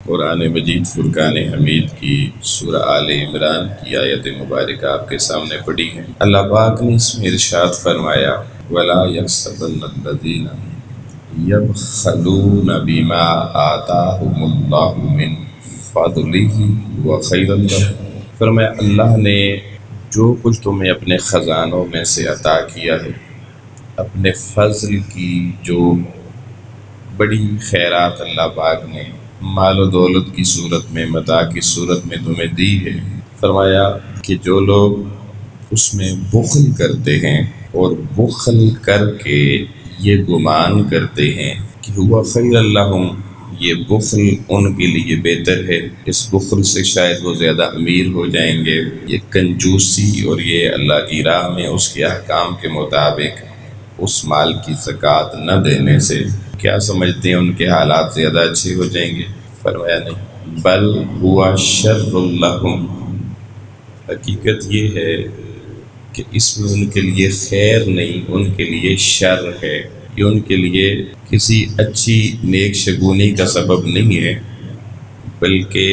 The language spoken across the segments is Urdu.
قرآن مجید فرقان حمید کی سورہ آل عمران کی آیت مبارکہ آپ کے سامنے پڑھی ہے۔ اللہ پاک نے اس میں ارشاد فرمایا وَلَا يَحْسَبَنَّ الَّذِينَ يَبْخَلُونَ بِمَا آتَاهُمُ اللَّهُ مِنْ فَضْلِهِ وَخَيْرًا لَهُمْ۔ فرمایا اللہ نے جو کچھ تمہیں اپنے خزانوں میں سے عطا کیا ہے، اپنے فضل کی جو بڑی خیرات اللہ پاک نے مال و دولت کی صورت میں، متاع کی صورت میں تمہیں دی ہے، فرمایا کہ جو لوگ اس میں بخل کرتے ہیں اور بخل کر کے یہ گمان کرتے ہیں کہ ہوا خیر لہم، یہ بخل ان کے لیے بہتر ہے، اس بخل سے شاید وہ زیادہ امیر ہو جائیں گے، یہ کنجوسی اور یہ اللہ کی راہ میں اس کے احکام کے مطابق اس مال کی زکوٰۃ نہ دینے سے کیا سمجھتے ہیں ان کے حالات زیادہ اچھے ہو جائیں گے؟ فرمایا نہیں، بل ہوا شر لہم، حقیقت یہ ہے کہ اس میں ان کے لیے خیر نہیں، ان کے لیے شر ہے، یہ ان کے لیے کسی اچھی نیک شگونی کا سبب نہیں ہے، بلکہ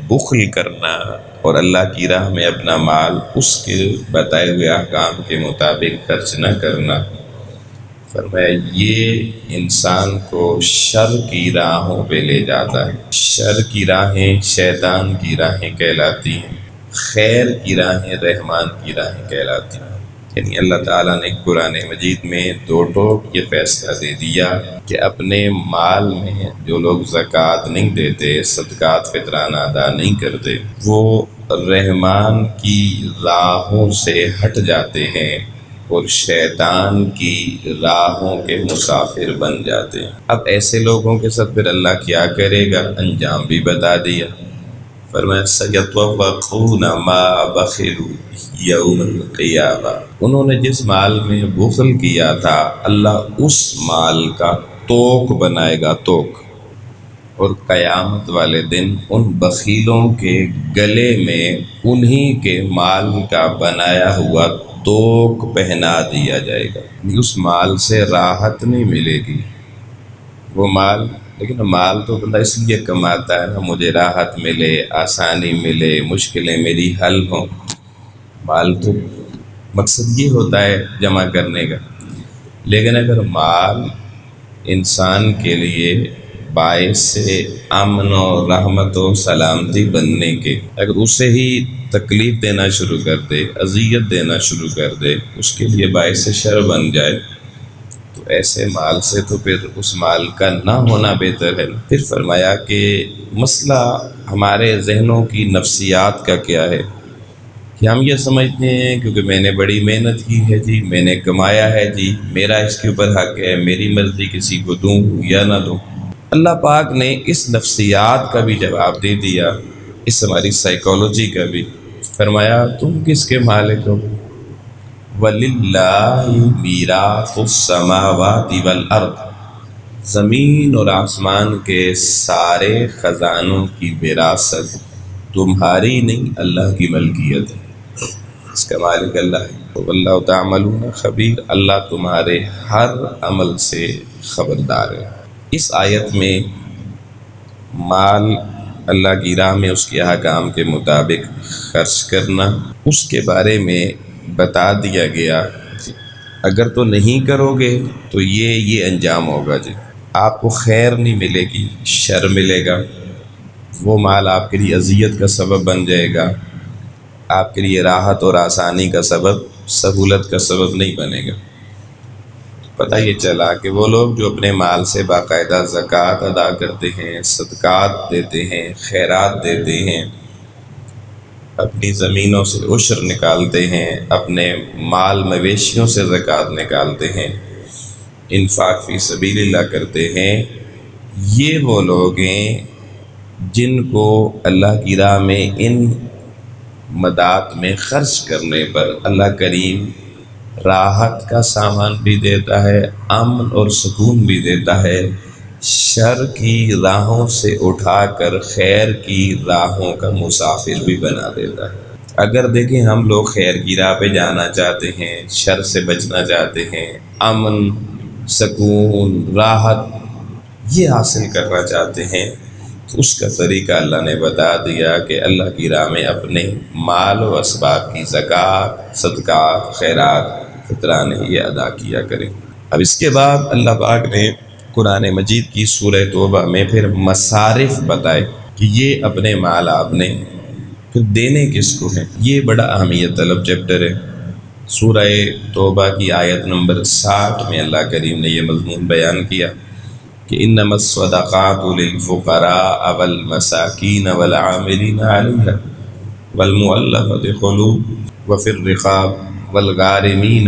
بخل کرنا اور اللہ کی راہ میں اپنا مال اس کے بتائے ہوئے احکام کے مطابق خرچ نہ کرنا، فرمایا یہ انسان کو شر کی راہوں پہ لے جاتا ہے۔ شر کی راہیں شیطان کی راہیں کہلاتی ہیں، خیر کی راہیں رحمان کی راہیں کہلاتی ہیں۔ یعنی اللہ تعالیٰ نے قرآن مجید میں دو ٹوک یہ فیصلہ دے دیا کہ اپنے مال میں جو لوگ زکوٰۃ نہیں دیتے، صدقات فطرانہ ادا نہیں کرتے، وہ رحمان کی راہوں سے ہٹ جاتے ہیں اور شیطان کی راہوں کے مسافر بن جاتے ہیں۔ اب ایسے لوگوں کے ساتھ پھر اللہ کیا کرے گا، انجام بھی بتا دیا، فرمایا سَيَطْوَقُونَ مَا بَخِلُوا یوم القیامہ، انہوں نے جس مال میں بخل کیا تھا اللہ اس مال کا توق بنائے گا، توق، اور قیامت والے دن ان بخیلوں کے گلے میں انہی کے مال کا بنایا ہوا توق پہنا دیا جائے گا۔ اس مال سے راحت نہیں ملے گی، وہ مال، لیکن مال تو بندہ اس لیے کماتا ہے نا، مجھے راحت ملے، آسانی ملے، مشکلیں میری حل ہوں، مال تو مقصد یہ ہوتا ہے جمع کرنے کا، لیکن اگر مال انسان کے لیے باعث سے امن و رحمت و سلامتی بننے کے، اگر اسے ہی تکلیف دینا شروع کر دے، اذیت دینا شروع کر دے، اس کے لیے باعث شر بن جائے، تو ایسے مال سے تو پھر اس مال کا نہ ہونا بہتر ہے۔ پھر فرمایا کہ مسئلہ ہمارے ذہنوں کی نفسیات کا کیا ہے کہ ہم یہ سمجھتے ہیں کیونکہ میں نے بڑی محنت کی ہے جی، میں نے کمایا ہے جی، میرا اس کے اوپر حق ہے، میری مرضی کسی کو دوں یا نہ دوں۔ اللہ پاک نے اس نفسیات کا بھی جواب دے دیا، اس ہماری سائیکالوجی کا بھی، فرمایا تم کس کے مالک ہو؟ وَلِلَّهِ مِيرَاثُ السَّمَاوَاتِ وَالْأَرْضِ، زمین اور آسمان کے سارے خزانوں کی وراثت تمہاری نہیں، اللہ کی ملکیت ہے، اس کا مالک اللہ ہے۔ وَاللَّهُ تَعْمَلُونَ خبیر، اللہ تمہارے ہر عمل سے خبردار ہے۔ اس آیت میں مال اللہ کی راہ میں اس کے احکام کے مطابق خرچ کرنا، اس کے بارے میں بتا دیا گیا کہ اگر تو نہیں کرو گے تو یہ انجام ہوگا جی، آپ کو خیر نہیں ملے گی، شر ملے گا، وہ مال آپ کے لیے اذیت کا سبب بن جائے گا، آپ کے لیے راحت اور آسانی کا سبب، سہولت کا سبب نہیں بنے گا۔ پتہ یہ چلا کہ وہ لوگ جو اپنے مال سے باقاعدہ زکوٰۃ ادا کرتے ہیں، صدقات دیتے ہیں، خیرات دیتے ہیں، اپنی زمینوں سے عشر نکالتے ہیں، اپنے مال مویشیوں سے زکوٰۃ نکالتے ہیں، انفاق فی سبیل اللہ کرتے ہیں، یہ وہ لوگ ہیں جن کو اللہ کی راہ میں ان مدات میں خرچ کرنے پر اللہ کریم راحت کا سامان بھی دیتا ہے، امن اور سکون بھی دیتا ہے، شر کی راہوں سے اٹھا کر خیر کی راہوں کا مسافر بھی بنا دیتا ہے۔ اگر دیکھیں ہم لوگ خیر کی راہ پہ جانا چاہتے ہیں، شر سے بچنا چاہتے ہیں، امن، سکون، راحت یہ حاصل کرنا چاہتے ہیں، اس کا طریقہ اللہ نے بتا دیا کہ اللہ کی راہ میں اپنے مال و اسباب کی زکوٰۃ، صدقات، خیرات، فطرانے یہ ادا کیا کریں۔ اب اس کے بعد اللہ پاک نے قرآن مجید کی سورہ توبہ میں پھر مصارف بتائے کہ یہ اپنے مال آپ نے پھر دینے کس کو ہیں۔ یہ بڑا اہمیت طلب چیپٹر ہے۔ سورہ توبہ کی آیت نمبر 60 میں اللہ کریم نے یہ مضمون بیان کیا کہ انما الصدقات للفقراء والمساکین والعاملین علیہا والمؤلفۃ قلوب وفی الرقاب والغارمین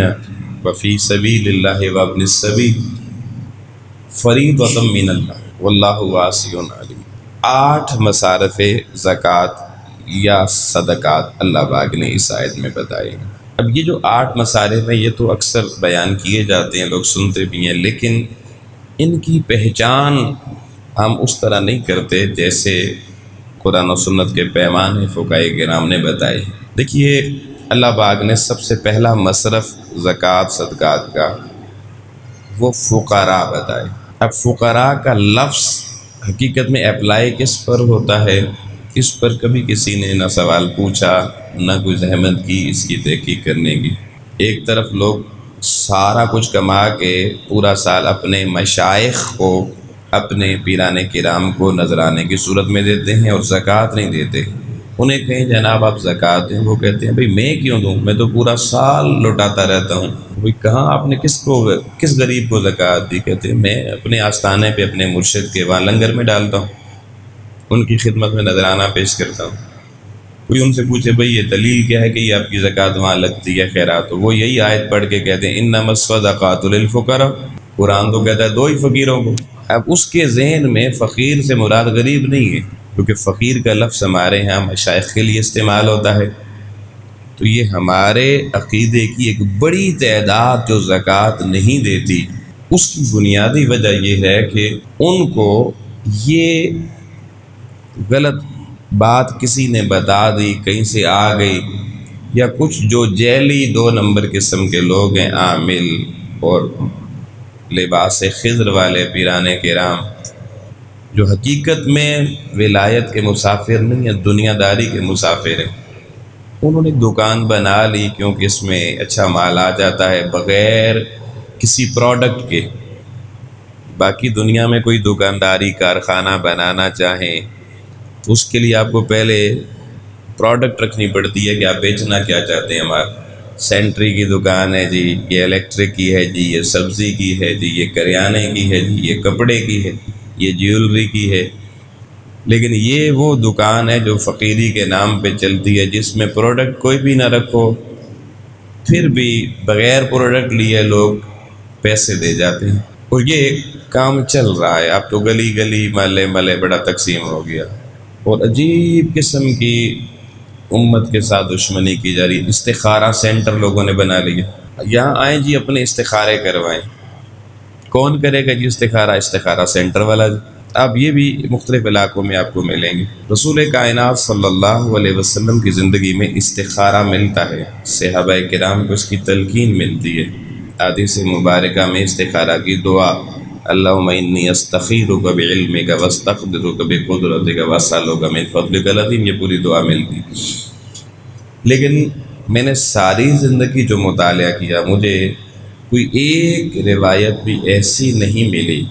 وفی سبیل اللہ وابن السبیل فریضۃ من اللہ واللہ واسع علیم۔ 8 مصارف زکوٰۃ یا صدقات اللہ پاک نے اس آیت میں بتائے ہیں۔ اب یہ جو 8 مصارف ہیں یہ تو اکثر بیان کیے جاتے ہیں، لوگ سنتے بھی ہیں، لیکن ان کی پہچان ہم اس طرح نہیں کرتے جیسے قرآن و سنت کے پیمانے فقہائے کرام نے بتائے۔ دیکھیے اللہ پاک نے سب سے پہلا مصرف زکوٰۃ صدقات کا وہ فقراء بتائے۔ اب فقراء کا لفظ حقیقت میں اپلائی کس پر ہوتا ہے، اس پر کبھی کسی نے نہ سوال پوچھا نہ کوئی زحمت کی اس کی تحقیق کرنے کی۔ ایک طرف لوگ سارا کچھ کما کے پورا سال اپنے مشائخ کو، اپنے پیران کرام کو نذرانے کی صورت میں دیتے ہیں اور زکوٰۃ نہیں دیتے۔ انہیں کہیں جناب آپ زکوٰۃ دیں، وہ کہتے ہیں بھئی میں کیوں دوں، میں تو پورا سال لوٹاتا رہتا ہوں۔ بھئی کہاں آپ نے کس غریب کو زکوٰۃ دی؟ کہتے ہیں میں اپنے آستانے پہ اپنے مرشد کے وہاں لنگر میں ڈالتا ہوں، ان کی خدمت میں نذرانہ پیش کرتا ہوں۔ کوئی ان سے پوچھے بھئی یہ دلیل کیا ہے کہ یہ آپ کی زکوٰۃ وہاں لگتی ہے خیرات؟ تو وہ یہی آیت پڑھ کے کہتے ہیں انما الصدقات للفقراء۔ قرآن تو کہتا ہے 2 ہی فقیروں کو۔ اب اس کے ذہن میں فقیر سے مراد غریب نہیں ہے، کیونکہ فقیر کا لفظ ہمارے یہاں مشائخ کے لیے استعمال ہوتا ہے۔ تو یہ ہمارے عقیدے کی ایک بڑی تعداد جو زکوٰۃ نہیں دیتی، اس کی بنیادی وجہ یہ ہے کہ ان کو یہ غلط بات کسی نے بتا دی، کہیں سے آ گئی، یا کچھ جو جیلی 2 نمبر قسم کے لوگ ہیں، عامل اور لباس خضر والے پیران کرام، جو حقیقت میں ولایت کے مسافر نہیں ہیں، دنیا داری کے مسافر ہیں، انہوں نے دکان بنا لی کیونکہ اس میں اچھا مال آ جاتا ہے بغیر کسی پروڈکٹ کے۔ باقی دنیا میں کوئی دکانداری کارخانہ بنانا چاہیں تو اس کے لیے آپ کو پہلے پروڈکٹ رکھنی پڑتی ہے کہ آپ بیچنا کیا چاہتے ہیں۔ ہمارا سینٹری کی دکان ہے جی، یہ الیکٹرک کی ہے جی، یہ سبزی کی ہے جی، یہ کریانے کی ہے جی، یہ کپڑے کی ہے، یہ جیولری کی ہے۔ لیکن یہ وہ دکان ہے جو فقیری کے نام پہ چلتی ہے، جس میں پروڈکٹ کوئی بھی نہ رکھو، پھر بھی بغیر پروڈکٹ لیے لوگ پیسے دے جاتے ہیں۔ اور یہ کام چل رہا ہے، اب تو گلی گلی محلے محلے بڑا تقسیم ہو گیا، اور عجیب قسم کی امت کے ساتھ دشمنی کی جا رہی ہے۔ استخارہ سینٹر لوگوں نے بنا لیا، یہاں آئیں جی اپنے استخارے کروائیں۔ کون کرے گا جی استخارہ؟ استخارہ سینٹر والا جی۔ اب یہ بھی مختلف علاقوں میں آپ کو ملیں گے۔ رسول کائنات صلی اللہ علیہ وسلم کی زندگی میں استخارہ ملتا ہے، صحابہ کرام کو اس کی تلقین ملتی ہے۔ حدیث مبارکہ میں استخارہ کی دعا، اللہم انی استخیرک بعلمک واستقدرک بقدرتک واسألک من فضلک العظیم، یہ پوری دعا ملتی۔ لیکن میں نے ساری زندگی جو مطالعہ کیا، مجھے کوئی ایک روایت بھی ایسی نہیں ملی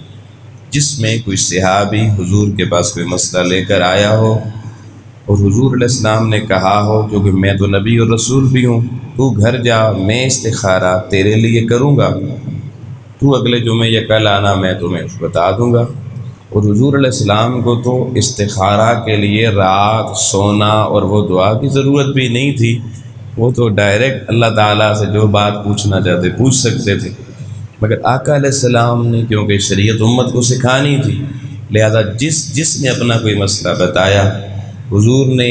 جس میں کوئی صحابی حضور کے پاس کوئی مسئلہ لے کر آیا ہو اور حضور علیہ السلام نے کہا ہو کیونکہ میں تو نبی اور رسول بھی ہوں، تو گھر جا، میں استخارہ تیرے لیے کروں گا، تو اگلے جمعے یا کل آنا، میں تمہیں بتا دوں گا۔ اور حضور علیہ السلام کو تو استخارہ کے لیے رات سونا اور وہ دعا کی ضرورت بھی نہیں تھی، وہ تو ڈائریکٹ اللہ تعالیٰ سے جو بات پوچھنا چاہتے پوچھ سکتے تھے۔ مگر آقا علیہ السلام نے کیونکہ شریعت امت کو سکھانی تھی، لہذا جس نے اپنا کوئی مسئلہ بتایا، حضور نے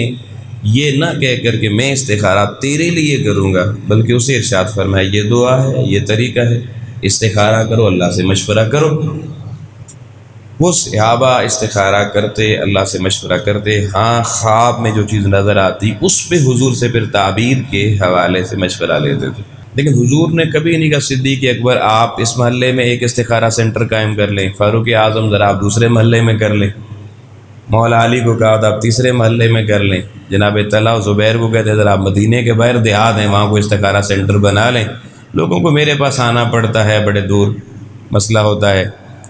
یہ نہ کہہ کر کہ میں استخارہ تیرے لیے کروں گا، بلکہ اسے ارشاد فرمایا یہ دعا ہے، یہ طریقہ ہے، استخارہ کرو، اللہ سے مشورہ کرو۔ وہ صحابہ استخارہ کرتے، اللہ سے مشورہ کرتے، ہاں خواب میں جو چیز نظر آتی اس پہ حضور سے پھر تعبیر کے حوالے سے مشورہ لیتے تھے۔ لیکن حضور نے کبھی نہیں کہا صدیق اکبر آپ اس محلے میں ایک استخارہ سینٹر قائم کر لیں، فاروق اعظم ذرا آپ دوسرے محلے میں کر لیں۔ مولا علی کو کہا تھا آپ تیسرے محلے میں کر لیں، جناب طلحہ و زبیر کو کہتے ذرا آپ مدینے کے باہر دیہات ہیں وہاں کو استخارہ سینٹر بنا لیں، لوگوں کو میرے پاس آنا پڑتا ہے، بڑے دور مسئلہ ہوتا ہے،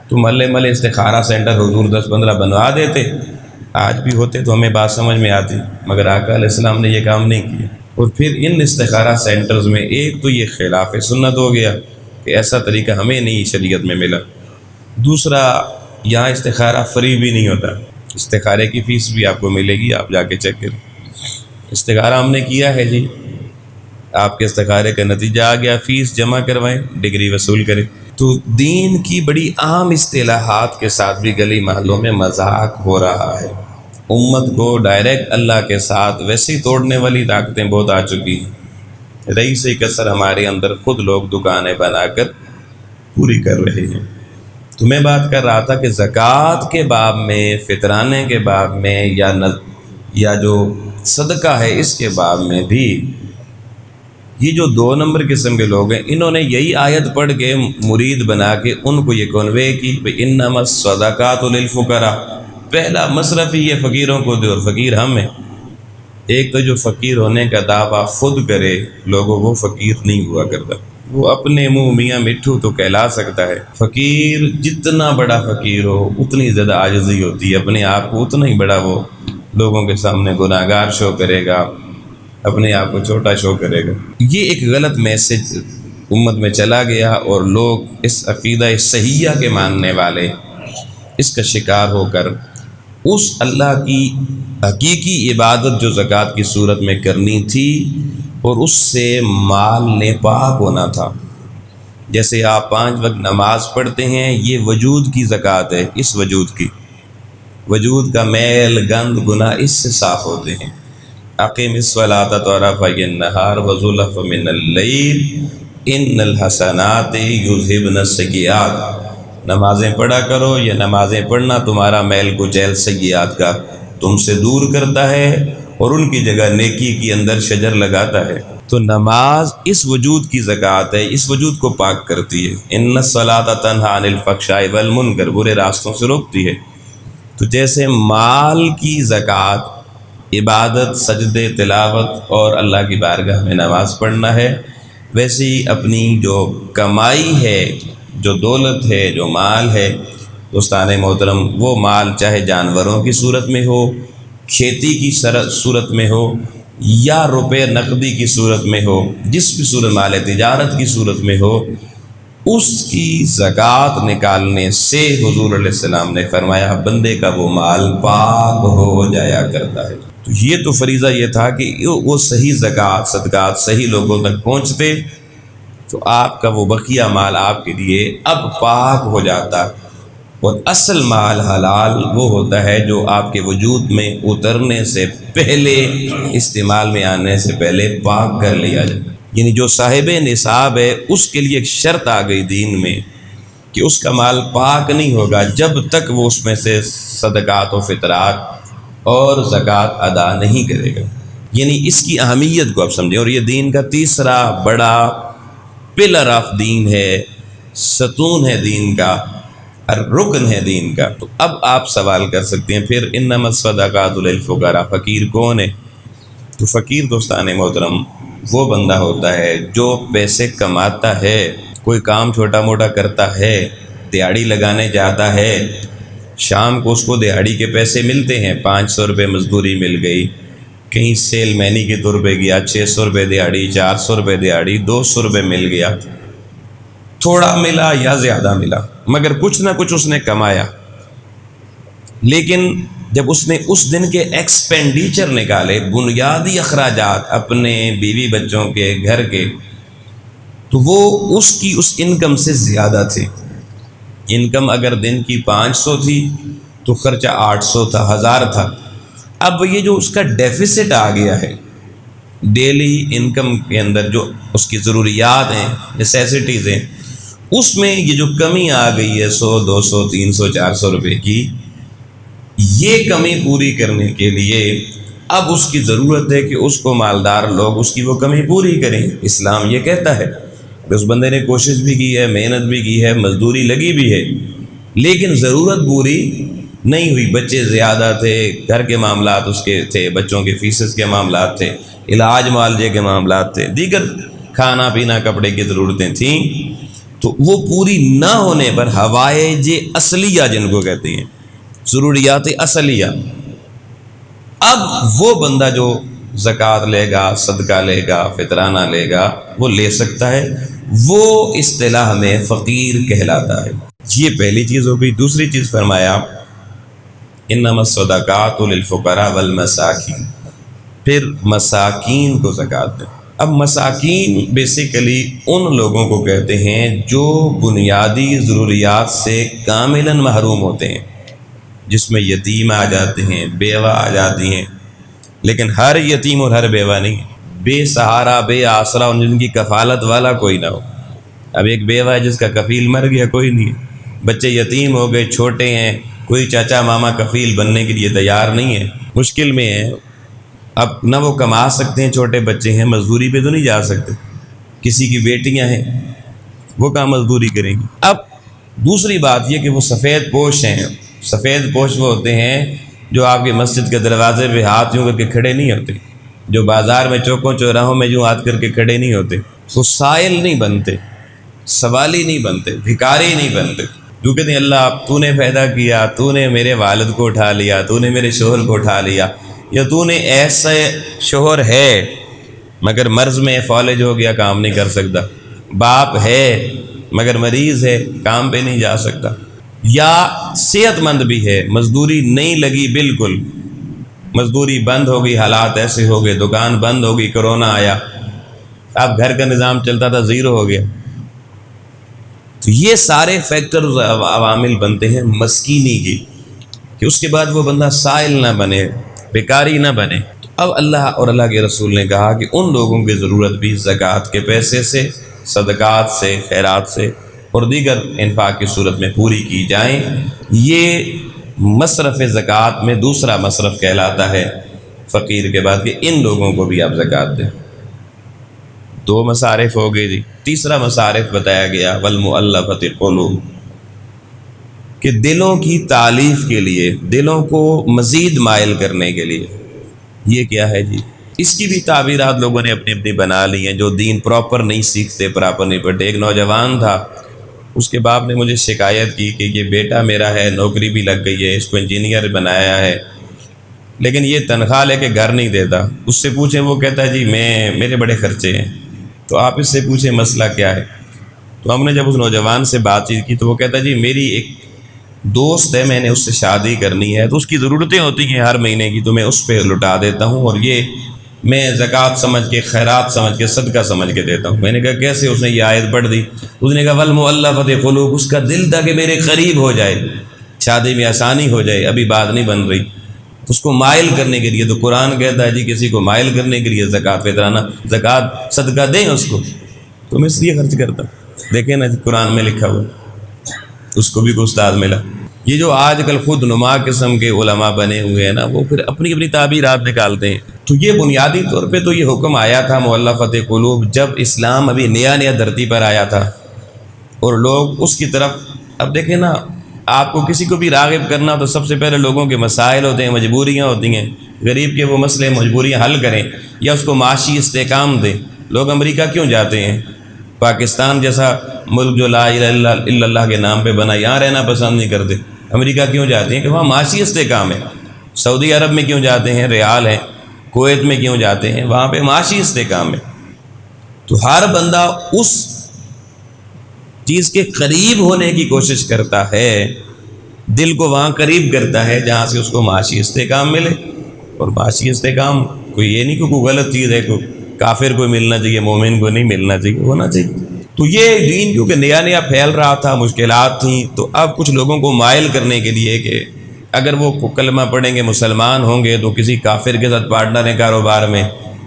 تو محلے محلے استخارہ سینٹر حضور 10-15 بنوا دیتے، آج بھی ہوتے تو ہمیں بات سمجھ میں آتی، مگر آقا علیہ السلام نے یہ کام نہیں کیا۔ اور پھر ان استخارہ سینٹرز میں ایک تو یہ خلاف سنت ہو گیا کہ ایسا طریقہ ہمیں نہیں شریعت میں ملا، دوسرا یہاں استخارہ فری بھی نہیں ہوتا، استخارے کی فیس بھی آپ کو ملے گی، آپ جا کے چیک کریں۔ استخارہ ہم نے کیا ہے جی، آپ کے استخارے کا نتیجہ آ گیا، فیس جمع کروائیں، ڈگری وصول کریں۔ تو دین کی بڑی عام اصطلاحات کے ساتھ بھی گلی محلوں میں مذاق ہو رہا ہے، امت کو ڈائریکٹ اللہ کے ساتھ ویسے ہی توڑنے والی طاقتیں بہت آ چکی ہیں، رئیس کثر ہمارے اندر خود لوگ دکانیں بنا کر پوری کر رہے ہیں۔ تو میں بات کر رہا تھا کہ زکوٰۃ کے باب میں، فطرانے کے باب میں، یا جو صدقہ ہے اس کے باب میں بھی یہ جو 2 نمبر قسم کے لوگ ہیں، انہوں نے یہی آیت پڑھ کے مرید بنا کے ان کو یہ کنوے کی کہ انما الصدقات للفقراء، پہلا مصرف ہی یہ فقیروں کو دے، اور فقیر ہم ہیں۔ ایک تو جو فقیر ہونے کا دعویٰ خود کرے لوگوں، وہ فقیر نہیں ہوا کرتا، وہ اپنے منہ میاں مٹھو تو کہلا سکتا ہے۔ فقیر جتنا بڑا فقیر ہو اتنی زیادہ عاجزی ہوتی ہے، اپنے آپ کو اتنا ہی بڑا وہ لوگوں کے سامنے گناہگار شو کرے گا، اپنے آپ کو چھوٹا شو کرے گا۔ یہ ایک غلط میسج امت میں چلا گیا، اور لوگ اس عقیدہ صحیحہ کے ماننے والے اس کا شکار ہو کر اس اللہ کی حقیقی عبادت جو زکوٰۃ کی صورت میں کرنی تھی اور اس سے مال نے پاک ہونا تھا، جیسے آپ 5 وقت نماز پڑھتے ہیں، یہ وجود کی زکوٰۃ ہے، اس وجود کی، وجود کا میل گند گناہ اس سے صاف ہوتے ہیں۔ اقیم الصلاۃ طرفی النہار وزلفا من اللیل ان الحسنات یذہبن السیئات، نمازیں پڑھا کرو، یہ نمازیں پڑھنا تمہارا میل کچیل سیئات کا تم سے دور کرتا ہے اور ان کی جگہ نیکی کی اندر شجر لگاتا ہے۔ تو نماز اس وجود کی زکوٰۃ ہے، اس وجود کو پاک کرتی ہے۔ ان الصلاۃ تنہی عن الفحشاء والمنکر، برے راستوں سے روکتی ہے۔ تو جیسے مال کی زکوٰۃ عبادت، سجدے، تلاوت اور اللہ کی بارگاہ میں نماز پڑھنا ہے، ویسے ہی اپنی جو کمائی ہے، جو دولت ہے، جو مال ہے، دوستان محترم، وہ مال چاہے جانوروں کی صورت میں ہو، کھیتی کی صورت میں ہو، یا روپے نقدی کی صورت میں ہو، جس بھی صورت مال تجارت کی صورت میں ہو، اس کی زکوٰۃ نکالنے سے حضور علیہ السلام نے فرمایا بندے کا وہ مال پاک ہو جایا کرتا ہے۔ تو یہ تو فریضہ یہ تھا کہ وہ صحیح زکوٰۃ صدقات صحیح لوگوں تک پہنچتے تو آپ کا وہ بقیہ مال آپ کے لیے اب پاک ہو جاتا، اور اصل مال حلال وہ ہوتا ہے جو آپ کے وجود میں اترنے سے پہلے، استعمال میں آنے سے پہلے پاک کر لیا جائے۔ یعنی جو صاحب نصاب ہے اس کے لیے ایک شرط آ گئی دین میں کہ اس کا مال پاک نہیں ہوگا جب تک وہ اس میں سے صدقات و فطرات اور زکوٰۃ ادا نہیں کرے گا۔ یعنی اس کی اہمیت کو آپ سمجھیں، اور یہ دین کا تیسرا بڑا پلر آف دین ہے، ستون ہے دین کا، رکن ہے دین کا۔ تو اب آپ سوال کر سکتے ہیں پھر انما الصدقات للفقراء، فقیر کون ہے؟ تو فقیر دوستان محترم وہ بندہ ہوتا ہے جو پیسے کماتا ہے، کوئی کام چھوٹا موٹا کرتا ہے، دیہڑی لگانے جاتا ہے، شام کو اس کو دیہڑی کے پیسے ملتے ہیں، 500 روپے مزدوری مل گئی، کہیں سیل مینی کے طور پہ گیا، 600 روپے دیہڑی، 400 روپے دیہڑی، 200 روپے مل گیا، تھوڑا ملا یا زیادہ ملا، مگر کچھ نہ کچھ اس نے کمایا۔ لیکن جب اس نے اس دن کے ایکسپینڈیچر نکالے، بنیادی اخراجات اپنے بیوی بچوں کے، گھر کے، تو وہ اس کی اس انکم سے زیادہ تھے۔ انکم اگر دن کی 500 تھی تو خرچہ 800 تھا، 1000 تھا۔ اب یہ جو اس کا ڈیفیسٹ آ گیا ہے ڈیلی انکم کے اندر، جو اس کی ضروریات ہیں، نیسیسٹیز ہیں، اس میں یہ جو کمی آ گئی ہے 100 200 300 400 روپے کی، یہ کمی پوری کرنے کے لیے اب اس کی ضرورت ہے کہ اس کو مالدار لوگ اس کی وہ کمی پوری کریں۔ اسلام یہ کہتا ہے کہ اس بندے نے کوشش بھی کی ہے، محنت بھی کی ہے، مزدوری لگی بھی ہے، لیکن ضرورت پوری نہیں ہوئی، بچے زیادہ تھے، گھر کے معاملات اس کے تھے، بچوں کے فیسز کے معاملات تھے، علاج معالجے کے معاملات تھے، دیگر کھانا پینا کپڑے کی ضرورتیں تھیں، تو وہ پوری نہ ہونے پر حوائج اصلیہ جن کو کہتے ہیں، ضروریات اصلیہ، اب وہ بندہ جو زکوٰۃ لے گا، صدقہ لے گا، فطرانہ لے گا، وہ لے سکتا ہے، وہ اصطلاح میں فقیر کہلاتا ہے۔ یہ پہلی چیز ہو گئی۔ دوسری چیز فرمایا انما الصدقات للفقراء والمساکین، پھر مساکین کو زکوٰۃ دیں۔ اب مساکین بیسیکلی ان لوگوں کو کہتے ہیں جو بنیادی ضروریات سے کاملاً محروم ہوتے ہیں، جس میں یتیم آ جاتے ہیں، بیوہ آ جاتی ہیں، لیکن ہر یتیم اور ہر بیوہ نہیں، بے سہارا بے آسرا اور جن کی کفالت والا کوئی نہ ہو۔ اب ایک بیوہ ہے جس کا کفیل مر گیا، کوئی نہیں ہے، بچے یتیم ہو گئے، چھوٹے ہیں، کوئی چاچا ماما کفیل بننے کے لیے تیار نہیں ہے، مشکل میں ہے، اب نہ وہ کما سکتے ہیں، چھوٹے بچے ہیں، مزدوری پہ تو نہیں جا سکتے، کسی کی بیٹیاں ہیں، وہ کہاں مزدوری کریں گی۔ اب دوسری بات یہ کہ وہ سفید پوش ہیں۔ سفید پوش وہ ہوتے ہیں جو آپ کے مسجد کے دروازے پہ ہاتھ یوں کر کے کھڑے نہیں ہوتے، جو بازار میں چوکوں چوراہوں میں یوں ہاتھ کر کے کھڑے نہیں ہوتے، وہ سائل نہیں بنتے، سوالی نہیں بنتے، بھکاری نہیں بنتے، جو کہتے ہیں اللہ تو نے پیدا کیا، تو نے میرے والد کو اٹھا لیا، تو نے میرے شوہر کو اٹھا لیا، یا تو نے ایسے شوہر ہے مگر مرض میں فالج ہو گیا، کام نہیں کر سکتا، باپ ہے مگر مریض ہے، کام پہ نہیں جا سکتا، یا صحت مند بھی ہے، مزدوری نہیں لگی، بالکل مزدوری بند ہو گئی، حالات ایسے ہو گئے، دکان بند ہو گئی، کرونا آیا، اب گھر کا نظام چلتا تھا، زیرو ہو گیا۔ تو یہ سارے فیکٹرز عوامل بنتے ہیں مسکینی کی، کہ اس کے بعد وہ بندہ سائل نہ بنے، بیکاری نہ بنے۔ تو اب اللہ اور اللہ کے رسول نے کہا کہ ان لوگوں کی ضرورت بھی زکوٰۃ کے پیسے سے، صدقات سے، خیرات سے اور دیگر انفاق کی صورت میں پوری کی جائیں۔ یہ مصرف زکوٰۃ میں دوسرا مصرف کہلاتا ہے فقیر کے بعد، کہ ان لوگوں کو بھی آپ زکوٰۃ دیں۔ دو مصارف ہو گئے جی۔ تیسرا مصارف بتایا گیا والمؤلفۃ قلوب، کہ دلوں کی تالیف کے لیے، دلوں کو مزید مائل کرنے کے لیے۔ یہ کیا ہے جی؟ اس کی بھی تعبیرات لوگوں نے اپنی اپنی بنا لی ہیں، جو دین پراپر نہیں سیکھتے، پراپر نہیں پڑھتے۔ ایک نوجوان تھا، اس کے باپ نے مجھے شکایت کی کہ یہ بیٹا میرا ہے، نوکری بھی لگ گئی ہے، اس کو انجینئر بنایا ہے، لیکن یہ تنخواہ لے کے گھر نہیں دیتا۔ اس سے پوچھیں، وہ کہتا ہے جی میرے بڑے خرچے ہیں۔ تو آپ اس سے پوچھیں مسئلہ کیا ہے؟ تو ہم نے جب اس نوجوان سے بات چیت کی تو وہ کہتا ہے جی میری ایک دوست ہے، میں نے اس سے شادی کرنی ہے، تو اس کی ضرورتیں ہوتی ہیں ہر مہینے کی، تو میں اس پہ لٹا دیتا ہوں، اور یہ میں زکوٰۃ سمجھ کے، خیرات سمجھ کے، صدقہ سمجھ کے دیتا ہوں۔ میں نے کہا کیسے؟ اس نے یہ آیت پڑھ دی، اس نے کہا والمؤلفۃ قلوب، اس کا دل تھا کہ میرے قریب ہو جائے، شادی میں آسانی ہو جائے، ابھی بات نہیں بن رہی، اس کو مائل کرنے کے لیے۔ تو قرآن کہتا ہے جی کسی کو مائل کرنے کے لیے زکوٰۃ فطرانہ، زکوٰۃ صدقہ دیں اس کو، تو میں اس لیے خرچ کرتا ہوں۔ دیکھیں نا قرآن میں لکھا ہوا، اس کو بھی کوئی استاد ملا۔ یہ جو آج کل خود نما قسم کے علماء بنے ہوئے ہیں نا، وہ پھر اپنی اپنی تعبیرات نکالتے ہیں۔ تو یہ بنیادی طور پہ تو یہ حکم آیا تھا مؤلفۃ قلوب جب اسلام ابھی نیا نیا دھرتی پر آیا تھا، اور لوگ اس کی طرف، اب دیکھیں نا، آپ کو کسی کو بھی راغب کرنا تو سب سے پہلے لوگوں کے مسائل ہوتے ہیں، مجبوریاں ہوتی ہیں، غریب کے وہ مسئلے مجبوریاں حل کریں یا اس کو معاشی استحکام دیں۔ لوگ امریکہ کیوں جاتے ہیں؟ پاکستان جیسا ملک جو لا الہ الا اللہ کے نام پہ بنا، یہاں رہنا پسند نہیں کرتے، امریکہ کیوں جاتے ہیں؟ کہ وہاں معاشی استحکام ہے۔ سعودی عرب میں کیوں جاتے ہیں؟ ریال ہے۔ کویت میں کیوں جاتے ہیں؟ وہاں پہ معاشی استحکام ہے۔ تو ہر بندہ اس چیز کے قریب ہونے کی کوشش کرتا ہے، دل کو وہاں قریب کرتا ہے جہاں سے اس کو معاشی استحکام ملے۔ اور معاشی استحکام کوئی یہ نہیں کہ کوئی غلط چیز ہے، کوئی کافر کو ملنا چاہیے، مومن کو نہیں ملنا چاہیے، ہونا چاہیے۔ تو یہ دین کیونکہ نیا نیا پھیل رہا تھا، مشکلات تھیں، تو اب کچھ لوگوں کو مائل کرنے کے لیے کہ اگر وہ کلمہ پڑھیں گے، مسلمان ہوں گے، تو کسی کافر کے ساتھ پارٹنر ہیں کاروبار میں،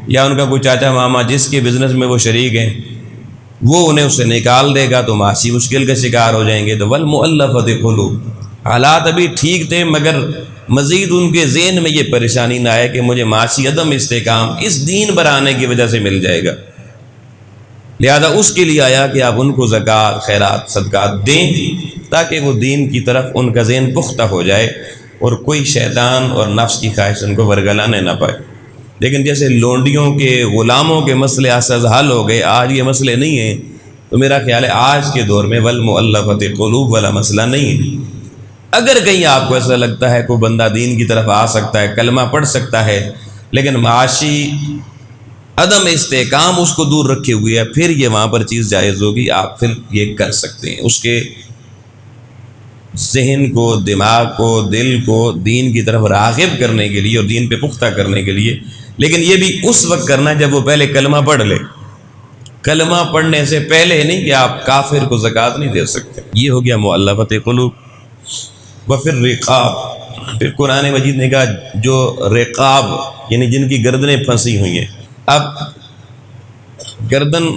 یا ان کا کوئی چاچا ماما جس کے بزنس میں وہ شریک ہیں، وہ انہیں اس سے نکال دے گا تو معاشی مشکل کا شکار ہو جائیں گے۔ تو والمؤلفۃ قلوب، حالات ابھی ٹھیک تھے مگر مزید ان کے ذہن میں یہ پریشانی نہ آئے کہ مجھے معاشی عدم استحکام اس دین پر آنے کی وجہ سے مل جائے گا، لہذا اس کے لیے آیا کہ آپ ان کو زکوٰۃ، خیرات، صدقات دیں تاکہ وہ دین کی طرف ان کا ذہن پختہ ہو جائے۔ اور کوئی شیطان اور نفس کی خواہش ان کو ورگلانے نہ پائے۔ لیکن جیسے لونڈیوں کے غلاموں کے مسئلے آساز حل ہو گئے، آج یہ مسئلے نہیں ہیں، تو میرا خیال ہے آج کے دور میں والمؤلفۃ قلوب والا مسئلہ نہیں ہے۔ اگر کہیں آپ کو ایسا لگتا ہے کوئی بندہ دین کی طرف آ سکتا ہے، کلمہ پڑھ سکتا ہے، لیکن معاشی عدم استحکام اس کو دور رکھے ہوئے ہے، پھر یہ وہاں پر چیز جائز ہوگی، آپ پھر یہ کر سکتے ہیں، اس کے ذہن کو، دماغ کو، دل کو دین کی طرف راغب کرنے کے لیے اور دین پہ پختہ کرنے کے لیے۔ لیکن یہ بھی اس وقت کرنا ہے جب وہ پہلے کلمہ پڑھ لے۔ کلمہ پڑھنے سے پہلے نہیں کہ آپ کافر کو زکوٰۃ نہیں دے سکتے۔ یہ ہو گیا مؤلفۃ قلوب۔ وفی الرقاب، پھر قرآن مجید نے کہا جو رقاب یعنی جن کی گردنیں پھنسی ہوئی ہیں۔ اب گردن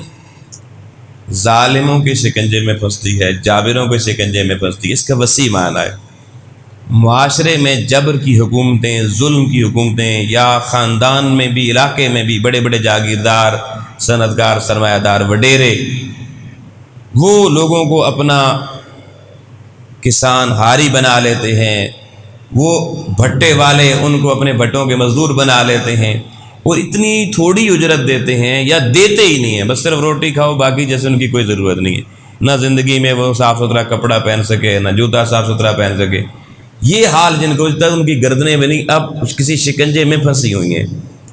ظالموں کے شکنجے میں پھنستی ہے، جابروں کے شکنجے میں پھنستی ہے، اس کا وسیع معنی ہے۔ معاشرے میں جبر کی حکومتیں، ظلم کی حکومتیں، یا خاندان میں بھی، علاقے میں بھی بڑے بڑے جاگیردار، صنعتکار، سرمایہ دار، وڈیرے، وہ لوگوں کو اپنا کسان ہاری بنا لیتے ہیں، وہ بھٹے والے ان کو اپنے بھٹوں کے مزدور بنا لیتے ہیں، اور اتنی تھوڑی اجرت دیتے ہیں یا دیتے ہی نہیں ہیں، بس صرف روٹی کھاؤ، باقی جیسے ان کی کوئی ضرورت نہیں ہے، نہ زندگی میں وہ صاف ستھرا کپڑا پہن سکے، نہ جوتا صاف ستھرا پہن سکے۔ یہ حال جن کو ان کی گردنیں بنی اب کسی شکنجے میں پھنسی ہوئی ہیں،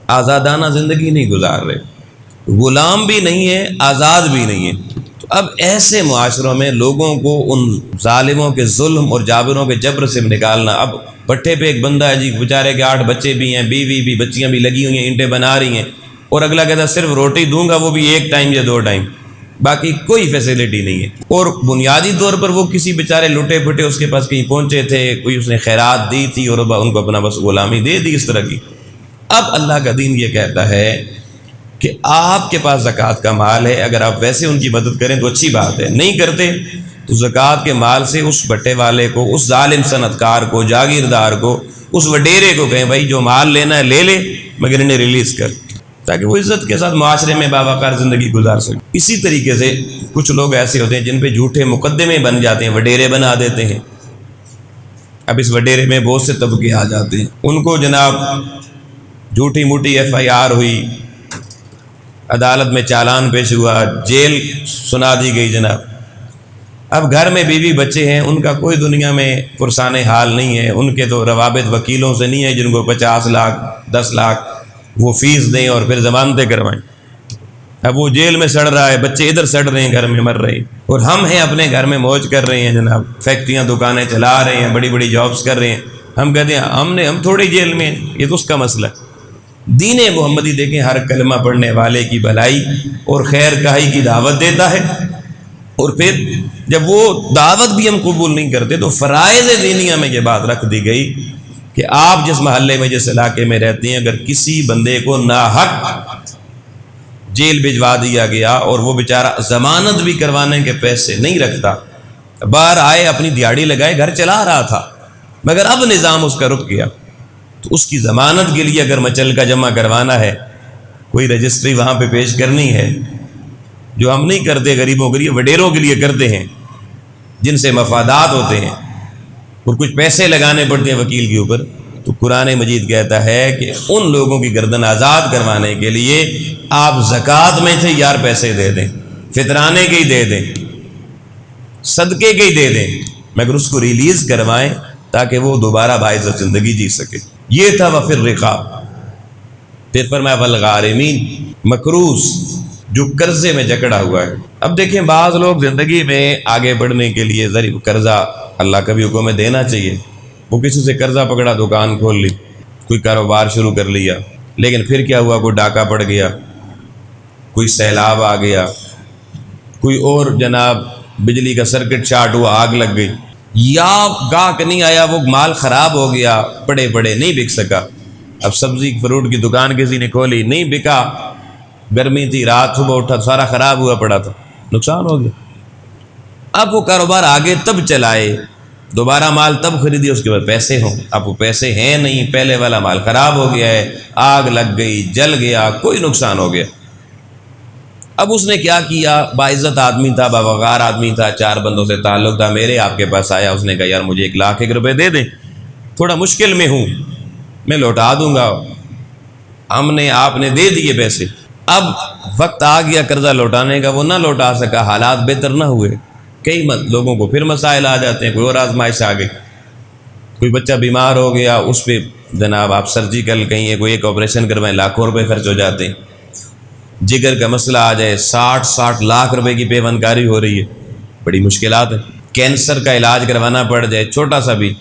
آزادانہ زندگی نہیں گزار رہے، غلام بھی نہیں ہے، آزاد بھی نہیں ہے۔ تو اب ایسے معاشروں میں لوگوں کو ان ظالموں کے ظلم اور جابروں کے جبر سے نکالنا۔ اب بٹھے پہ ایک بندہ ہے جی، بیچارے کے 8 بچے بھی ہیں، بیوی بھی، بچیاں بھی لگی ہوئی ہیں، اینٹیں بنا رہی ہیں، اور اگلا کہتا ہے صرف روٹی دوں گا، وہ بھی 1 ٹائم یا 2 ٹائم، باقی کوئی فیسیلٹی نہیں ہے۔ اور بنیادی طور پر وہ کسی بیچارے لٹے پھٹے اس کے پاس کہیں پہنچے تھے، کوئی اس نے خیرات دی تھی اور ان کو اپنا بس غلامی دے دی اس طرح کی۔ اب اللہ کا دین یہ کہتا ہے کہ آپ کے پاس زکوٰۃ کا مال ہے، اگر آپ ویسے ان کی مدد کریں تو اچھی بات ہے، نہیں کرتے تو زکوٰۃ کے مال سے اس بٹے والے کو، اس ظالم صنعتکار کو، جاگیردار کو، اس وڈیرے کو کہیں بھائی جو مال لینا ہے لے لے، مگر انہیں ریلیز کر، تاکہ وہ عزت کے ساتھ معاشرے میں باوقار زندگی گزار سکے۔ اسی طریقے سے کچھ لوگ ایسے ہوتے ہیں جن پہ جھوٹے مقدمے بن جاتے ہیں، وڈیرے بنا دیتے ہیں۔ اب اس وڈیرے میں بہت سے طبقے آ جاتے ہیں، ان کو جناب جھوٹی موٹی FIR ہوئی، عدالت میں چالان پیش ہوا، جیل سنا دی گئی جناب۔ اب گھر میں بیوی بچے ہیں، ان کا کوئی دنیا میں پرسان حال نہیں ہے، ان کے تو روابط وکیلوں سے نہیں ہے جن کو 50 لاکھ 10 لاکھ وہ فیس دیں اور پھر ضمانتیں کروائیں۔ اب وہ جیل میں سڑ رہا ہے، بچے ادھر سڑ رہے ہیں، گھر میں مر رہے ہیں، اور ہم ہیں اپنے گھر میں موج کر رہے ہیں جناب، فیکٹریاں دکانیں چلا رہے ہیں، بڑی بڑی جابس کر رہے ہیں۔ ہم کہتے ہیں ہم تھوڑی جیل میں، یہ تو اس کا مسئلہ ہے۔ دین محمدی دیکھیں ہر کلمہ پڑھنے والے کی بھلائی اور خیر کہی کی دعوت دیتا ہے، اور پھر جب وہ دعوت بھی ہم قبول نہیں کرتے تو فرائض دینیہ میں یہ بات رکھ دی گئی کہ آپ جس محلے میں، جس علاقے میں رہتے ہیں، اگر کسی بندے کو ناحق جیل بھجوا دیا گیا اور وہ بیچارہ ضمانت بھی کروانے کے پیسے نہیں رکھتا، باہر آئے اپنی دیہڑی لگائے گھر چلا رہا تھا، مگر اب نظام اس کا رک گیا، تو اس کی ضمانت کے لیے اگر مچل کا جمع کروانا ہے، کوئی رجسٹری وہاں پہ پیش کرنی ہے، جو ہم نہیں کرتے غریبوں کے لیے، وڈیروں کے لیے کرتے ہیں جن سے مفادات ہوتے ہیں اور کچھ پیسے لگانے پڑتے ہیں وکیل کے اوپر، تو قرآن مجید کہتا ہے کہ ان لوگوں کی گردن آزاد کروانے کے لیے آپ زکوٰۃ میں سے یار پیسے دے دیں، فطرانے کے ہی دے دیں، صدقے کے ہی دے دیں، مگر اس کو ریلیز کروائیں تاکہ وہ دوبارہ باعزت زندگی جی سکے۔ یہ تھا وفی الرقاب۔ پھر فرمایا والغارمین، مقروض جو قرضے میں جکڑا ہوا ہے۔ اب دیکھیں بعض لوگ زندگی میں آگے بڑھنے کے لیے ذریعہ قرضہ، اللہ کا بھی حکم ہے دینا چاہیے، وہ کسی سے قرضہ پکڑا، دکان کھول لی، کوئی کاروبار شروع کر لیا، لیکن پھر کیا ہوا، کوئی ڈاکہ پڑ گیا، کوئی سیلاب آ گیا، کوئی اور جناب بجلی کا سرکٹ شارٹ ہوا، آگ لگ گئی، یا گاہک نہیں آیا، وہ مال خراب ہو گیا، پڑے نہیں بک سکا۔ اب سبزی فروٹ کی دکان کسی نے کھولی، نہیں بکا، گرمی تھی، رات صبح اٹھا سارا خراب ہوا پڑا تھا، نقصان ہو گیا۔ اب وہ کاروبار آگے تب چلائے، دوبارہ مال تب خریدی، اس کے بعد پیسے ہوں، اب وہ پیسے ہیں نہیں، پہلے والا مال خراب ہو گیا ہے، آگ لگ گئی، جل گیا، کوئی نقصان ہو گیا۔ اب اس نے کیا کیا، باعزت آدمی تھا، باوقار آدمی تھا، 4 بندوں سے تعلق تھا، میرے آپ کے پاس آیا، اس نے کہا یار مجھے 1 لاکھ روپے دے دیں، تھوڑا مشکل میں ہوں، میں لوٹا دوں گا، ہم نے آپ نے دے دیے پیسے، اب وقت آ گیا قرضہ لوٹانے کا، وہ نہ لوٹا سکا، حالات بہتر نہ ہوئے، کئی لوگوں کو پھر مسائل آ جاتے ہیں، کوئی اور آزمائش آ گئی، کوئی بچہ بیمار ہو گیا، اس پہ جناب آپ سرجیکل کہیں کوئی ایک آپریشن کروائیں، لاکھوں روپے خرچ ہو جاتے ہیں، جگر کا مسئلہ آ جائے، 60 لاکھ روپے کی پیوند کاری ہو رہی ہے، بڑی مشکلات ہے، کینسر کا علاج کروانا پڑ جائے چھوٹا سا بھی،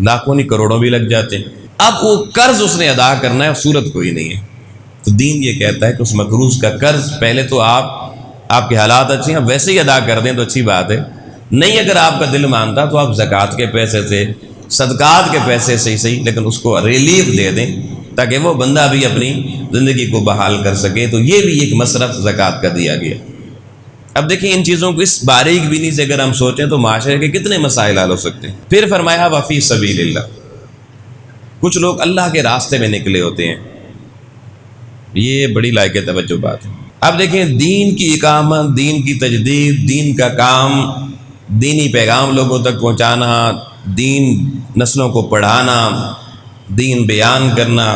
لاکھوں نہیں کروڑوں بھی لگ جاتے ہیں، اب وہ قرض اس نے ادا کرنا ہے، صورت کوئی نہیں ہے، تو دین یہ کہتا ہے کہ اس مقروض کا قرض پہلے تو آپ کے حالات اچھے ہیں، ویسے ہی ادا کر دیں تو اچھی بات ہے، نہیں اگر آپ کا دل مانتا تو آپ زکوٰۃ کے پیسے سے، صدقات کے پیسے سے ہی صحیح، لیکن اس کو ریلیف دے دیں تاکہ وہ بندہ بھی اپنی زندگی کو بحال کر سکے، تو یہ بھی ایک مصرف زکوٰۃ کا دیا گیا۔ اب دیکھیں ان چیزوں کو اس باریک بینی سے اگر ہم سوچیں تو معاشرے کے کتنے مسائل حل ہو سکتے ہیں۔ پھر فرمایا وفی سبیل اللہ، کچھ لوگ اللہ کے راستے میں نکلے ہوتے ہیں، یہ بڑی لائق توجہ بات ہے۔ اب دیکھیں دین کی اقامت، دین کی تجدید، دین کا کام، دینی پیغام لوگوں تک پہنچانا، دین نسلوں کو پڑھانا، دین بیان کرنا،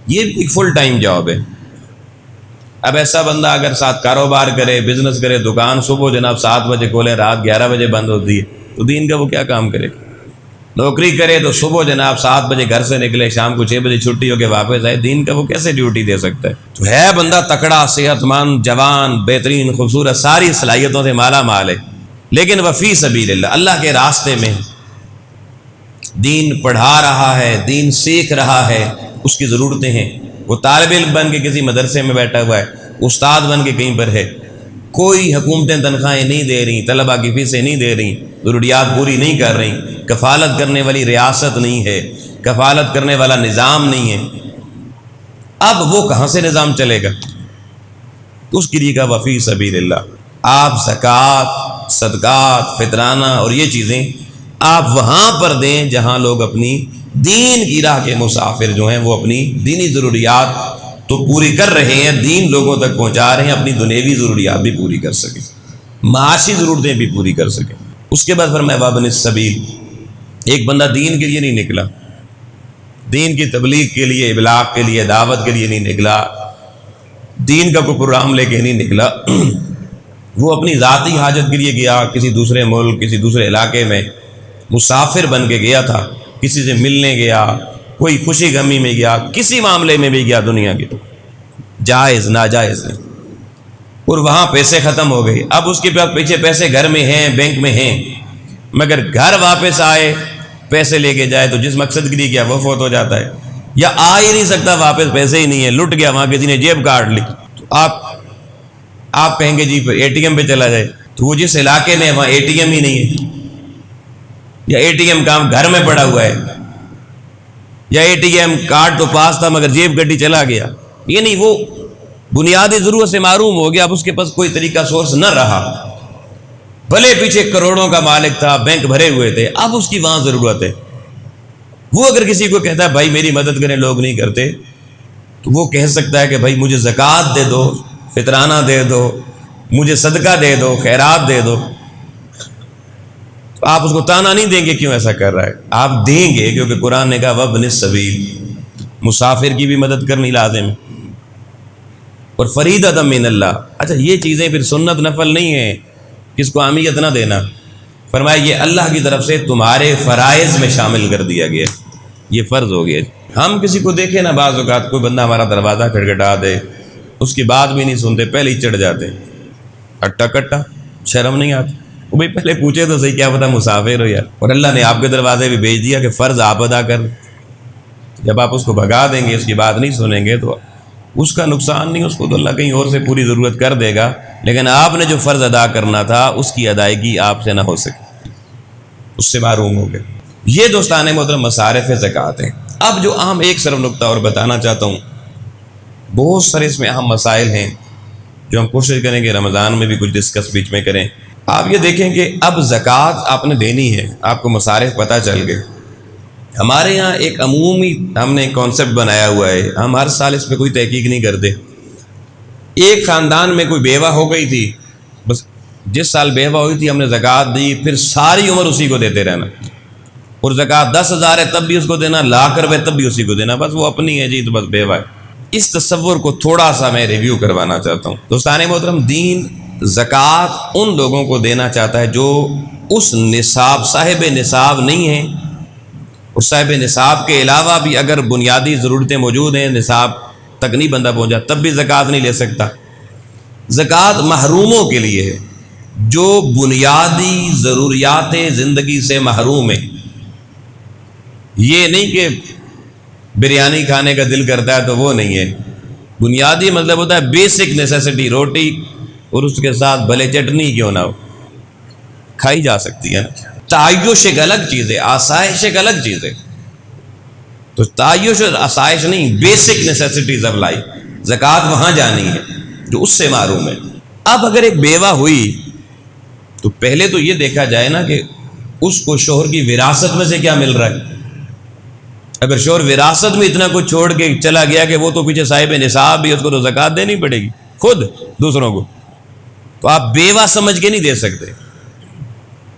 یہ ایک فل ٹائم جاب ہے۔ اب ایسا بندہ اگر ساتھ کاروبار کرے، بزنس کرے، دکان صبح جناب 7 بجے کھولے، رات 11 بجے بند ہوتی ہے، تو دین کا وہ کیا کام کرے؟ نوکری کرے تو صبح جناب 7 بجے گھر سے نکلے، شام کو 6 بجے چھٹی ہو کے واپس آئے، دین کا وہ کیسے ڈیوٹی دے سکتا ہے؟ تو ہے بندہ تکڑا، صحت مند، جوان، بہترین، خوبصورت، ساری صلاحیتوں سے مالا مال ہے، لیکن وفی سبیل اللہ، اللہ کے راستے میں دین پڑھا رہا ہے، دین سیکھ رہا ہے، اس کی ضرورتیں ہیں، وہ طالب علم بن کے کسی مدرسے میں بیٹھا ہوا ہے، استاد بن کے کہیں پر ہے، کوئی حکومتیں تنخواہیں نہیں دے رہی، طلباء کی فیسیں نہیں دے رہی، ضروریات پوری نہیں کر رہی، کفالت کرنے والی ریاست نہیں ہے، کفالت کرنے والا نظام نہیں ہے، اب وہ کہاں سے نظام چلے گا؟ تو اس کے لیے کہا وفی سبیل اللہ، آپ زکوٰۃ، صدقات، فطرانہ اور یہ چیزیں آپ وہاں پر دیں جہاں لوگ اپنی دین کی راہ کے مسافر جو ہیں وہ اپنی دینی ضروریات تو پوری کر رہے ہیں، دین لوگوں تک پہنچا رہے ہیں، اپنی دنیوی ضروریات بھی پوری کر سکیں، معاشی ضرورتیں بھی پوری کر سکیں۔ اس کے بعد فرمایا وابن السبیل، ایک بندہ دین کے لیے نہیں نکلا، دین کی تبلیغ کے لیے، ابلاغ کے لیے، دعوت کے لیے نہیں نکلا، دین کا کوئی پروگرام لے کے نہیں نکلا، وہ اپنی ذاتی حاجت کے لیے گیا، کسی دوسرے ملک، کسی دوسرے علاقے میں مسافر بن کے گیا تھا، کسی سے ملنے گیا، کوئی خوشی غمی میں گیا، کسی معاملے میں بھی گیا دنیا کے، جائز ناجائز نہیں، اور وہاں پیسے ختم ہو گئے، اب اس کے پاس پیچھے پیسے گھر میں ہیں، بینک میں ہیں، مگر گھر واپس آئے پیسے لے کے جائے تو جس مقصد کے لیے گیا وہ فوت ہو جاتا ہے، یا آ ہی نہیں سکتا واپس، پیسے ہی نہیں ہے، لٹ گیا، وہاں کسی نے جیب کاٹ لی، تو آپ کہیں گے جی اے ٹی ایم پہ چلا جائے، تو وہ جس علاقے میں وہاں اے ٹی ایم ہی نہیں ہے، یا اے ٹی ایم کام گھر میں پڑا ہوا ہے، یا اے ٹی ایم کارڈ تو پاس تھا مگر جیب گڈی چلا گیا، یعنی وہ بنیادی ضرورت سے معروم ہو گیا، اب اس کے پاس کوئی طریقہ سورس نہ رہا، بھلے پیچھے کروڑوں کا مالک تھا، بینک بھرے ہوئے تھے، اب اس کی وہاں ضرورت ہے، وہ اگر کسی کو کہتا ہے بھائی میری مدد کریں، لوگ نہیں کرتے، تو وہ کہہ سکتا ہے کہ بھائی مجھے زکوٰۃ دے دو، فطرانہ دے دو، مجھے صدقہ دے دو، خیرات دے دو، تو آپ اس کو تانا نہیں دیں گے کیوں ایسا کر رہا ہے، آپ دیں گے کیونکہ قرآن نے کہا وابن السبیل، مسافر کی بھی مدد کرنی لازم ہے، اور فریضۃ من اللہ۔ اچھا یہ چیزیں پھر سنت نفل نہیں ہیں، کس کو اہمیت نہ دینا، فرمایا یہ اللہ کی طرف سے تمہارے فرائض میں شامل کر دیا گیا، یہ فرض ہو گیا۔ ہم کسی کو دیکھیں نا، بعض اوقات کوئی بندہ ہمارا دروازہ کھٹکھٹا دے، اس کی بات بھی نہیں سنتے، پہلے ہی چڑھ جاتے، اٹا کٹا، شرم نہیں آتی، وہ بھائی پہلے پوچھے تو صحیح، کیا پتہ مسافر ہو یار، اور اللہ نے آپ کے دروازے بھی بھیج دیا کہ فرض آپ ادا کر، جب آپ اس کو بھگا دیں گے، اس کی بات نہیں سنیں گے تو اس کا نقصان نہیں، اس کو تو اللہ کہیں اور سے پوری ضرورت کر دے گا، لیکن آپ نے جو فرض ادا کرنا تھا اس کی ادائیگی آپ سے نہ ہو سکے، اس سے محروم ہو گئے۔ یہ دوستان محترم مصارف زکوٰۃ ہیں۔ اب جو اہم ایک صرف نقطہ اور بتانا چاہتا ہوں، بہت سارے اس میں اہم مسائل ہیں جو ہم کوشش کریں کہ رمضان میں بھی کچھ ڈسکس بیچ میں کریں۔ آپ یہ دیکھیں کہ اب زکوٰۃ آپ نے دینی ہے، آپ کو مصارف پتہ چل گئے۔ ہمارے یہاں ایک عمومی ہم نے کانسیپٹ بنایا ہوا ہے، ہم ہر سال اس پہ کوئی تحقیق نہیں کرتے۔ ایک خاندان میں کوئی بیوہ ہو گئی تھی، بس جس سال بیوہ ہوئی تھی ہم نے زکوٰۃ دی، پھر ساری عمر اسی کو دیتے رہنا، اور زکوٰۃ 10,000 ہے تب بھی اس کو دینا، لاکھ روپے تب بھی اسی کو دینا، بس وہ اپنی ہے جی تو بس بیوہ ہے۔ اس تصور کو تھوڑا سا میں ریویو کروانا چاہتا ہوں۔ دوستان محترم، دین زکوٰۃ ان لوگوں کو دینا چاہتا ہے جو اس نصاب صاحب نصاب نہیں ہیں، اور صاحب نصاب کے علاوہ بھی اگر بنیادی ضرورتیں موجود ہیں، نصاب تک نہیں بندہ پہنچا تب بھی زکوٰۃ نہیں لے سکتا۔ زکوٰۃ محروموں کے لیے ہے جو بنیادی ضروریات زندگی سے محروم ہیں۔ یہ نہیں کہ بریانی کھانے کا دل کرتا ہے تو وہ نہیں ہے، بنیادی مطلب ہوتا ہے بیسک نیسیسٹی، روٹی اور اس کے ساتھ بھلے چٹنی کیوں نہ ہو، کھائی جا سکتی ہے نا۔ تعیش ایک الگ چیز ہے، آسائش ایک الگ چیز ہے، تو تعیش اور آسائش نہیں، بیسک نیسیسٹیز آف لائف، زکوٰۃ وہاں جانی ہے جو اس سے محروم ہے۔ اب اگر ایک بیوہ ہوئی تو پہلے تو یہ دیکھا جائے نا کہ اس کو شوہر کی وراثت میں سے کیا مل رہا ہے۔ اگر شوہر وراثت میں اتنا کچھ چھوڑ کے چلا گیا کہ وہ تو پیچھے صاحب نصاب بھی، اس کو تو زکوٰۃ دینی پڑے گی خود دوسروں کو، تو آپ بیوہ سمجھ کے نہیں دے سکتے۔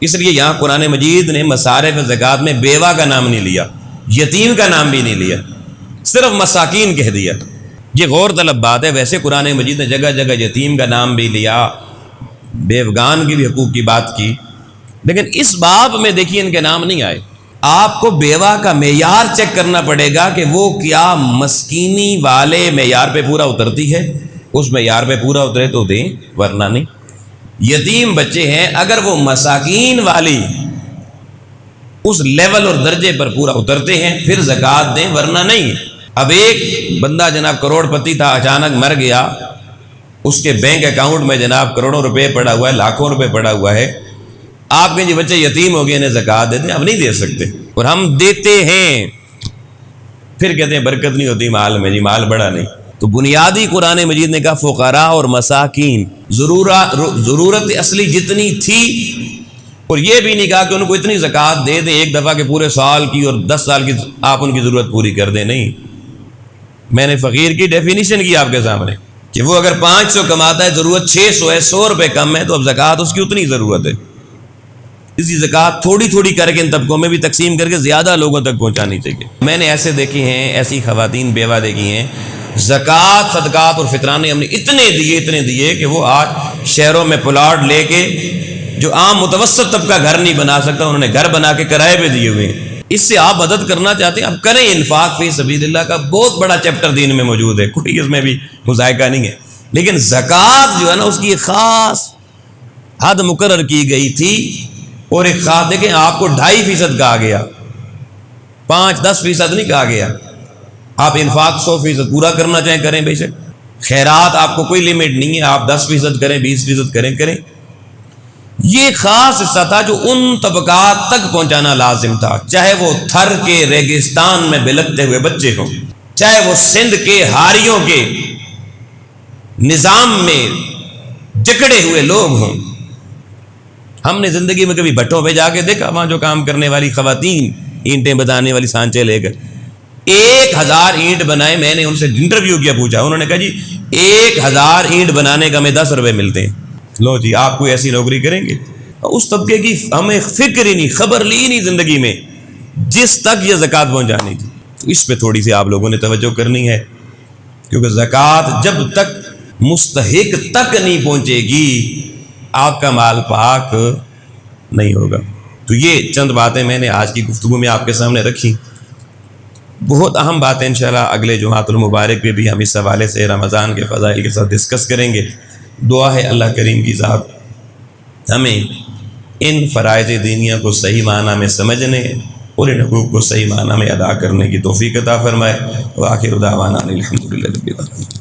اس لیے یہاں قرآن مجید نے مصارف زکوٰۃ میں بیوہ کا نام نہیں لیا، یتیم کا نام بھی نہیں لیا، صرف مساکین کہہ دیا۔ یہ غور طلب بات ہے، ویسے قرآن مجید نے جگہ جگہ یتیم کا نام بھی لیا، بیوگان کی بھی حقوق کی بات کی، لیکن اس باب میں دیکھیے ان کے نام نہیں آئے۔ آپ کو بیوہ کا معیار چیک کرنا پڑے گا کہ وہ کیا مسکینی والے معیار پہ پورا اترتی ہے، اس معیار پہ پورا اترے تو دیں ورنہ نہیں۔ یتیم بچے ہیں، اگر وہ مساکین والی اس لیول اور درجے پر پورا اترتے ہیں پھر زکوٰۃ دیں ورنہ نہیں۔ اب ایک بندہ جناب کروڑ پتی تھا، اچانک مر گیا، اس کے بینک اکاؤنٹ میں جناب کروڑوں روپے پڑا ہوا ہے، لاکھوں روپے پڑا ہوا ہے، آپ کے جی بچے یتیم ہو گئے انہیں زکوٰۃ دیتے ہیں، اب نہیں دے سکتے، اور ہم دیتے ہیں پھر کہتے ہیں برکت نہیں ہوتی مال میں، جی مال بڑا نہیں۔ تو بنیادی قرآن مجید نے کہا فقراء اور مساکین، ضرورت اصلی جتنی تھی، اور یہ بھی نہیں کہا کہ ان کو اتنی زکوٰۃ دے دیں ایک دفعہ کے پورے سال کی اور 10 سال کی آپ ان کی ضرورت پوری کر دیں، نہیں۔ میں نے فقیر کی ڈیفینیشن کی آپ کے سامنے کہ وہ اگر 500 کماتا ہے، ضرورت 600 ہے، 100 روپے کم ہے، تو اب زکوٰۃ اس کی اتنی ضرورت ہے۔ اسی زکوٰۃ تھوڑی تھوڑی کر کے ان طبقوں میں بھی تقسیم کر کے زیادہ لوگوں تک پہنچانی چاہیے۔ میں نے ایسے دیکھی ہیں، ایسی خواتین بیوہ دیکھی ہیں، زکوٰۃ صدقات اور فطرانے ہم نے اتنے دیے کہ وہ آج شہروں میں پلاٹ لے کے جو عام متوسط طبقہ گھر نہیں بنا سکتا، انہوں نے گھر بنا کے کرائے پہ دیے ہوئے ہیں۔ اس سے آپ مدد کرنا چاہتے ہیں، اب کریں۔ انفاق فی سبیل اللہ کا بہت بڑا چیپٹر دین میں موجود ہے، کوئی اس میں بھی مذائقہ نہیں ہے، لیکن زکوٰۃ جو ہے نا اس کی ایک خاص حد مقرر کی گئی تھی، اور ایک خاص دیکھیں آپ کو 2.5% کہا گیا، 5-10% نہیں کہا گیا۔ آپ انفاق 100% پورا کرنا چاہیں کریں، بے شک خیرات آپ کو کوئی لیمٹ نہیں ہے، آپ 10% کریں، 20% کریں۔ یہ خاص حصہ تھا جو ان طبقات تک پہنچانا لازم تھا، چاہے وہ تھر کے ریگستان میں بلکتے ہوئے بچے ہوں، چاہے وہ سندھ کے ہاریوں کے نظام میں جکڑے ہوئے لوگ ہوں۔ ہم نے زندگی میں کبھی بھٹوں پہ جا کے دیکھا، وہاں جو کام کرنے والی خواتین اینٹیں بنانے والی سانچے لے کر 1000 اینٹ بنائے، میں نے ان سے انٹرویو کیا، پوچھا، انہوں نے کہا جی 1000 اینٹ بنانے کا ہمیں 10 روپے ملتے ہیں۔ لو جی آپ کوئی ایسی نوکری کریں گے؟ اس طبقے کی ہمیں فکر ہی نہیں، خبر لی نہیں زندگی میں جس تک یہ زکوٰۃ پہنچانی تھی۔ تو اس پہ تھوڑی سی آپ لوگوں نے توجہ کرنی ہے، کیونکہ زکوٰۃ جب تک مستحق تک نہیں پہنچے گی آپ کا مال پاک نہیں ہوگا۔ تو یہ چند باتیں میں نے آج کی گفتگو میں آپ کے سامنے رکھی، بہت اہم باتیں انشاءاللہ اگلے جمعۃ المبارک پہ بھی ہم اس حوالے سے رمضان کے فضائل کے ساتھ ڈسکس کریں گے۔ دعا ہے اللہ کریم کی ذات ہمیں ان فرائض دینیہ کو صحیح معنی میں سمجھنے اور ان حقوق کو صحیح معنی میں ادا کرنے کی توفیق عطا فرمائے۔ وآخر دعوانا الحمدللہ رب العالمین۔